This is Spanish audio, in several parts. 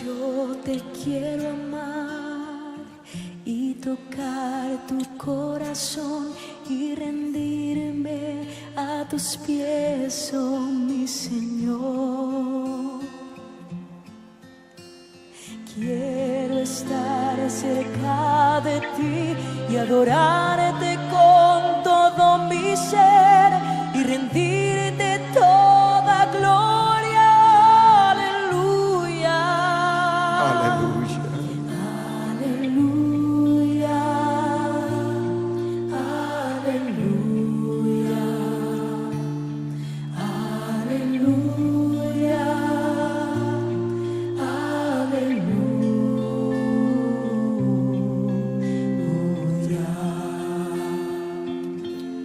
Yo te quiero amar y tocar tu corazón y rendirme a tus pies, oh mi Señor. Quiero estar cerca de ti y adorarte con todo mi ser y rendirte toda gloria. Aleluya. Aleluya. Aleluya. Aleluya. Aleluya.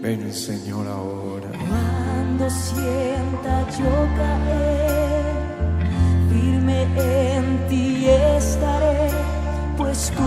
Ven, Señor, ahora. Cuando sienta yo caer, firme en ti estaré, pues tú